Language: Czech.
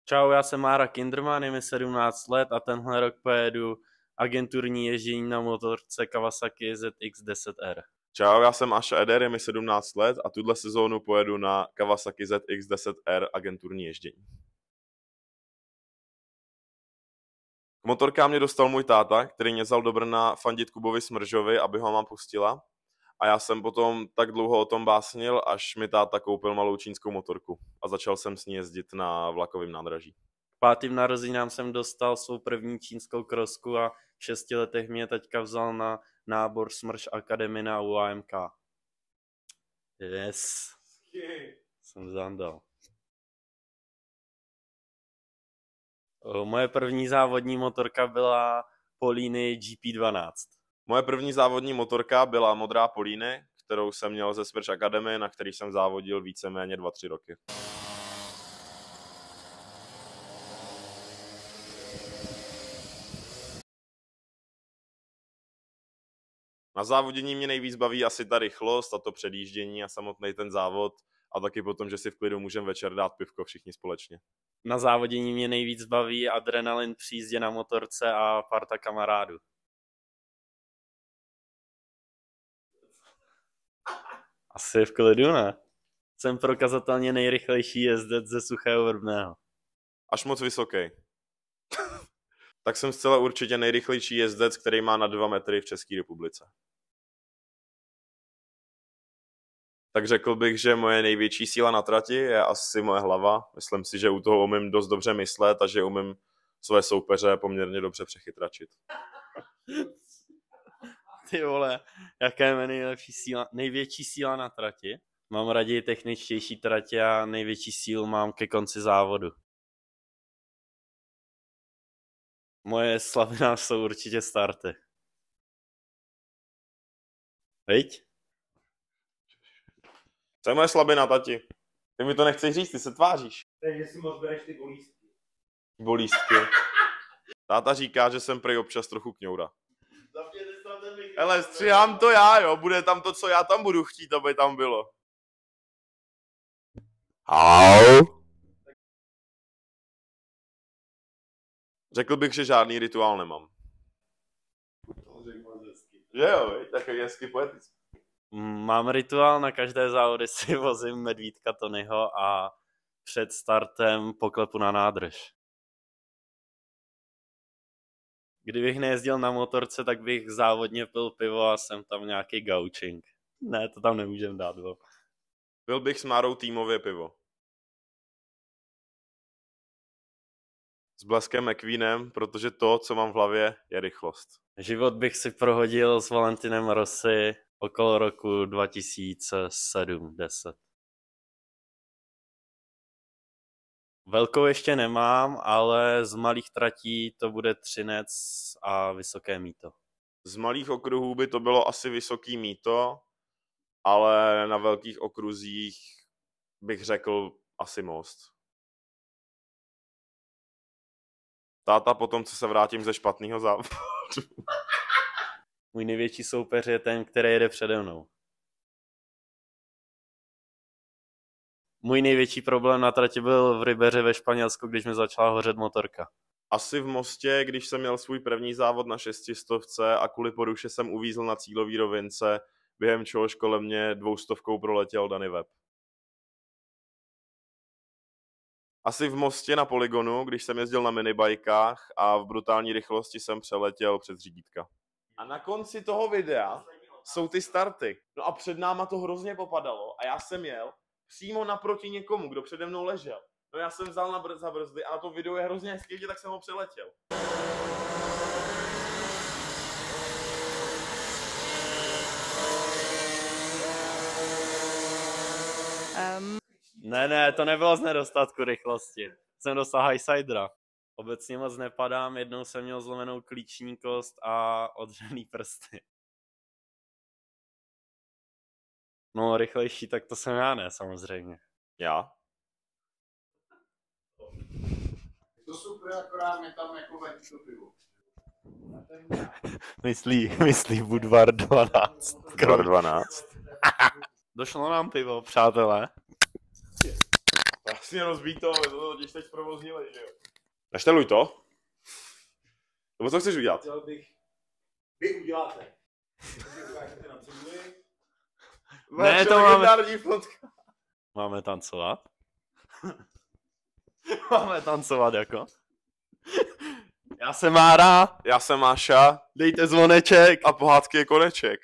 Čau, já jsem Mára Kinderman, je mi 17 let a tenhle rok pojedu agenturní ježdění na motorce Kawasaki ZX-10R. Čau, já jsem Aša Eder, je mi 17 let a tuhle sezónu pojedu na Kawasaki ZX-10R agenturní ježdění. K motorkám mě dostal můj táta, který mě vzal do Brna fandit Kubovi Smržovi, aby ho mám pustila. A já jsem potom tak dlouho o tom básnil, až mi táta koupil malou čínskou motorku a začal jsem s ní jezdit na vlakovém nádraží. K 5. narozeninám jsem dostal svou první čínskou krosku a v 6 letech mě taťka vzal na nábor Smrš Academy na UAMK. Yes. Jsem zandal. Moje první závodní motorka byla Polini GP12. Moje první závodní motorka byla modrá Polini, kterou jsem měl ze Smrš Academy, na který jsem závodil víceméně 2-3 roky. Na závodění mě nejvíc baví asi ta rychlost a to předjíždění a samotný ten závod a taky potom, že si v klidu můžeme večer dát pivko všichni společně. Na závodění mě nejvíc baví adrenalin při jízdě na motorce a parta kamarádů. Asi v klidu, ne? Jsem prokazatelně nejrychlejší jezdec ze Suchého Vrbného. Až moc vysoký. Tak jsem zcela určitě nejrychlejší jezdec, který má na 2 metry v České republice. Tak řekl bych, že moje největší síla na trati je asi moje hlava. Myslím si, že u toho umím dost dobře myslet a že umím své soupeře poměrně dobře přechytračit. Ty vole, jaká je největší síla na trati? Mám raději techničtější tratě a největší sílu mám ke konci závodu. Moje slabina jsou určitě starty. Viď? Co je moje slabina, tati? Ty mi to nechceš říct, ty se tváříš. Takže si moc bereš ty bolístky. Bolístky. Táta říká, že jsem prej občas trochu kňoura. Hele, stříhám to já, jo, bude tam to, co já tam budu chtít, aby tam bylo. Au. Řekl bych, že žádný rituál nemám. Že jo, takový hezky poetický. Mám rituál, na každé závody si vozím medvídka Tonyho a před startem poklepu na nádrž. Kdybych nejezdil na motorce, tak bych závodně pil pivo a jsem tam nějaký gaučing. Ne, to tam nemůžem dát. Bo. Pil bych s Márou týmově pivo. S Bleskem McQueenem, protože to, co mám v hlavě, je rychlost. Život bych si prohodil s Valentinem Rossi okolo roku 2007-10. Velkou ještě nemám, ale z malých tratí to bude Třinec a Vysoké Mýto. Z malých okruhů by to bylo asi Vysoký Mýto, ale na velkých okruzích bych řekl asi Most. Táta potom, co se vrátím ze špatného závodu. Můj největší soupeř je ten, který jede přede mnou. Můj největší problém na trati byl v Ribeře ve Španělsku, když mi začala hořet motorka. Asi v Mostě, když jsem měl svůj první závod na 600 a kvůli poruše jsem uvízl na cílový rovince, během čehož kolem mě 200 proletěl Danny Webb. Asi v Mostě na poligonu, když jsem jezdil na minibajkách a v brutální rychlosti jsem přeletěl přes řídítka. A na konci toho videa jsou ty starty. No a před náma to hrozně popadalo a já jsem jel přímo naproti někomu, kdo přede mnou ležel. No já jsem vzal za brzdy a na to video je hrozně hezký, tak jsem ho přeletěl. Ne, to nebylo z nedostatku rychlosti. Jsem dostal highsidera. Obecně moc nepadám, jednou jsem měl zlomenou klíční kost a odřený prsty. No, rychlejší, tak to jsem já ne, samozřejmě. Já? To super, akorát mě tam jako vadí to pivo. Myslí Budvar 12. Budvar 12. Došlo nám pivo, přátelé. Vlastně rozbít to totiž teď zprovoznili, že jo. Našteluj to. Nebo co chceš udělat? Chtěl bych... Vy uděláte. Ukážete na ceduli. Ne, to legendární fotka. Máme tancovat? Máme tancovat jako? Já jsem Mára, Já jsem Máša dejte zvoneček. a pohádky je koneček.